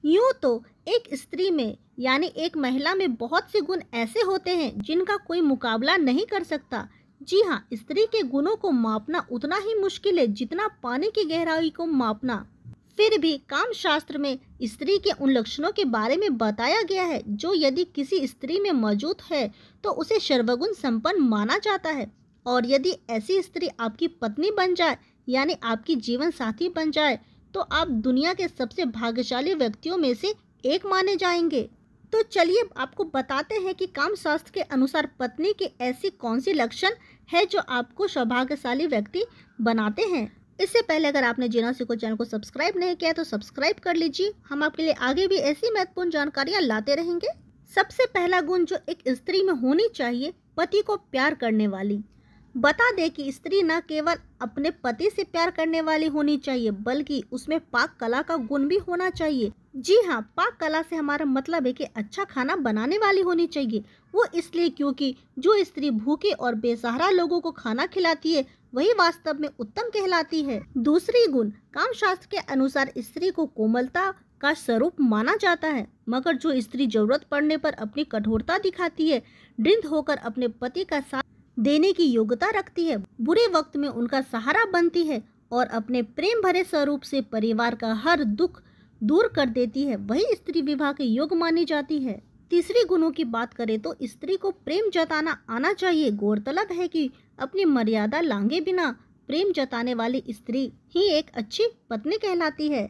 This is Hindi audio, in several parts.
यूं तो एक स्त्री में यानी एक महिला में बहुत से गुण ऐसे होते हैं जिनका कोई मुकाबला नहीं कर सकता। जी हाँ, स्त्री के गुणों को मापना उतना ही मुश्किल है जितना पानी की गहराई को मापना। फिर भी काम शास्त्र में स्त्री के उन लक्षणों के बारे में बताया गया है जो यदि किसी स्त्री में मौजूद है तो उसे सर्वगुण संपन्न माना जाता है। और यदि ऐसी स्त्री आपकी पत्नी बन जाए यानी आपकी जीवन साथी बन जाए तो आप दुनिया के सबसे भाग्यशाली व्यक्तियों में से एक माने जाएंगे। तो चलिए आपको बताते हैं कि काम शास्त्र के अनुसार पत्नी के ऐसी कौन सी लक्षण है जो आपको सौभाग्यशाली व्यक्ति बनाते हैं। इससे पहले अगर आपने जीना सीखो चैनल को सब्सक्राइब नहीं किया तो सब्सक्राइब कर लीजिए। हम आपके लिए आगे भी ऐसी महत्वपूर्ण जानकारियां लाते रहेंगे। सबसे पहला गुण जो एक स्त्री में होनी चाहिए, पति को प्यार करने वाली। बता दें कि स्त्री न केवल अपने पति से प्यार करने वाली होनी चाहिए बल्कि उसमें पाक कला का गुण भी होना चाहिए। जी हाँ, पाक कला से हमारा मतलब है कि अच्छा खाना बनाने वाली होनी चाहिए। वो इसलिए क्योंकि जो स्त्री भूखे और बेसहारा लोगों को खाना खिलाती है वही वास्तव में उत्तम कहलाती है। दूसरी गुण, काम शास्त्र के अनुसार स्त्री को कोमलता का स्वरूप माना जाता है, मगर जो स्त्री जरूरत पड़ने पर अपनी कठोरता दिखाती है, दृढ़ होकर अपने पति का साथ देने की योग्यता रखती है, बुरे वक्त में उनका सहारा बनती है और अपने प्रेम भरे स्वरूप से परिवार का हर दुख दूर कर देती है, वही स्त्री विवाह के योग्य मानी जाती है। तीसरी गुणों की बात करें तो स्त्री को प्रेम जताना आना चाहिए। गौरतलब है कि अपनी मर्यादा लांघे बिना प्रेम जताने वाली स्त्री ही एक अच्छी पत्नी कहलाती है।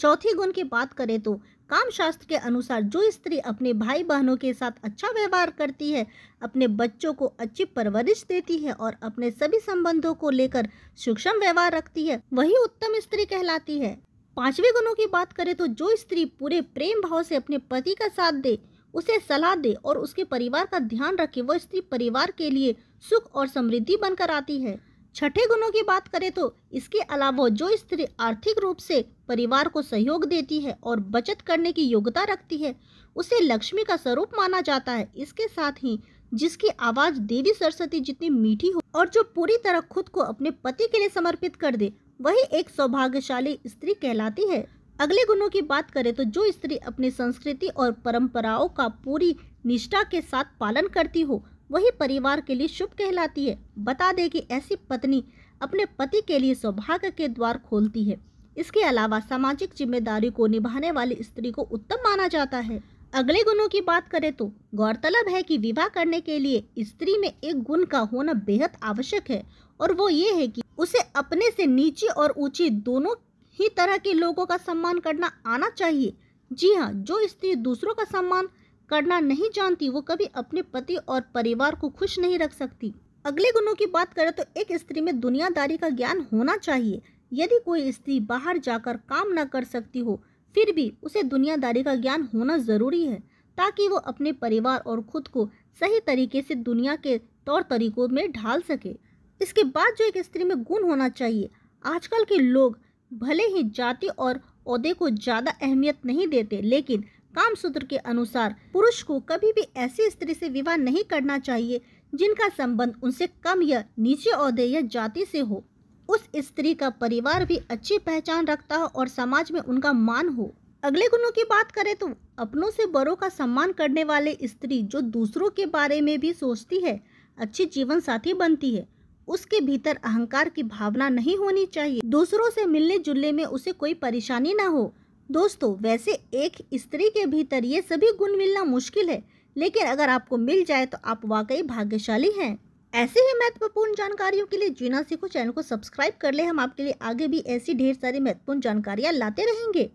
चौथी गुण की बात करें तो काम शास्त्र के अनुसार जो स्त्री अपने भाई बहनों के साथ अच्छा व्यवहार करती है, अपने बच्चों को अच्छी परवरिश देती है और अपने सभी संबंधों को लेकर सूक्ष्म व्यवहार रखती है, वही उत्तम स्त्री कहलाती है। पांचवे गुणों की बात करें तो जो स्त्री पूरे प्रेम भाव से अपने पति का साथ दे, उसे सलाह दे और उसके परिवार का ध्यान रखे, वह स्त्री परिवार के लिए सुख और समृद्धि बनकर आती है। छठे गुणों की बात करें तो इसके अलावा जो स्त्री आर्थिक रूप से परिवार को सहयोग देती है और बचत करने की योग्यता रखती है, उसे लक्ष्मी का स्वरूप माना जाता है। इसके साथ ही जिसकी आवाज देवी सरस्वती जितनी मीठी हो और जो पूरी तरह खुद को अपने पति के लिए समर्पित कर दे, वही एक सौभाग्यशाली स्त्री कहलाती है। अगले गुणों की बात करें तो जो स्त्री अपनी संस्कृति और परंपराओं का पूरी निष्ठा के साथ पालन करती हो, वही परिवार के लिए शुभ कहलाती है। बता दें कि ऐसी पत्नी अपने पति के लिए सौभाग्य के द्वार खोलती है। इसके अलावा सामाजिक जिम्मेदारी को निभाने वाली स्त्री को उत्तम माना जाता है। अगले गुणों की बात करें तो गौरतलब है कि विवाह करने के लिए स्त्री में एक गुण का होना बेहद आवश्यक है और वो ये है कि उसे अपने से नीचे और ऊंचे दोनों ही तरह के लोगों का सम्मान करना आना चाहिए। जी हाँ, जो स्त्री दूसरों का सम्मान करना नहीं जानती वो कभी अपने पति और परिवार को खुश नहीं रख सकती। अगले गुणों की बात करें तो एक स्त्री में दुनियादारी का ज्ञान होना चाहिए। यदि कोई स्त्री बाहर जाकर काम न कर सकती हो फिर भी उसे दुनियादारी का ज्ञान होना जरूरी है ताकि वो अपने परिवार और खुद को सही तरीके से दुनिया के तौर तरीकों में ढाल सके। इसके बाद जो एक स्त्री में गुण होना चाहिए, आजकल के लोग भले ही जाति और ओहदे को ज्यादा अहमियत नहीं देते, लेकिन कामसूत्र के अनुसार पुरुष को कभी भी ऐसी स्त्री से विवाह नहीं करना चाहिए जिनका संबंध उनसे कम या नीचे ओहदे या जाति से हो। उस स्त्री का परिवार भी अच्छी पहचान रखता हो और समाज में उनका मान हो। अगले गुणों की बात करें तो अपनों से बड़ों का सम्मान करने वाले स्त्री जो दूसरों के बारे में भी सोचती है, अच्छी जीवन साथी बनती है। उसके भीतर अहंकार की भावना नहीं होनी चाहिए, दूसरों से मिलने जुलने में उसे कोई परेशानी ना हो। दोस्तों, वैसे एक स्त्री के भीतर ये सभी गुण मिलना मुश्किल है, लेकिन अगर आपको मिल जाए तो आप वाकई भाग्यशाली हैं। ऐसे ही महत्वपूर्ण जानकारियों के लिए जीना सीखो चैनल को सब्सक्राइब कर ले। हम आपके लिए आगे भी ऐसी ढेर सारी महत्वपूर्ण जानकारियां लाते रहेंगे।